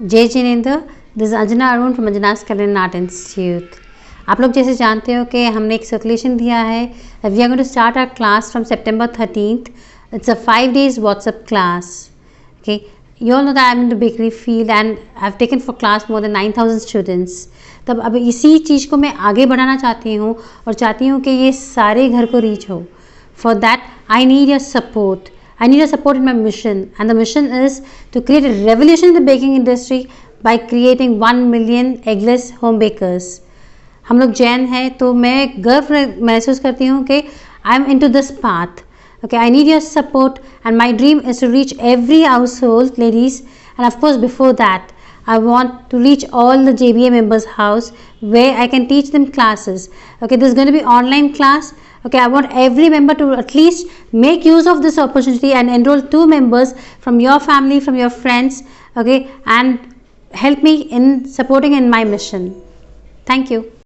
जय Jinendra, this is Anjana Arun from Anjana's Culinary Art Institute। आप लोग जैसे जानते हो कि हमने एक सर्कुलेशन दिया है, we are going to start our class from September 13th। It's a 5 days WhatsApp class। Okay, you all know that I'm in the bakery field and I've taken for class more than 9,000 students। तब अब इसी चीज़ को मैं आगे बढ़ाना चाहती हूँ और चाहती हूँ कि ये सारे घर को रीच हो। For that, I need your support. I need your support in my mission, and the mission is to create a revolution in the baking industry by creating 1 million eggless home bakers। हम लोग जैन हैं तो मैं गर्व महसूस करती हूँ कि I am into this path. Okay, I need your support, and my dream is to reach every household, ladies, and of course before that I want to reach all the JBA members' house where I can teach them classes. Okay, this is going to be online class. Okay, I want every member to at least make use of this opportunity and enroll 2 members from your family, from your friends, okay, and help me in supporting in my mission. Thank you.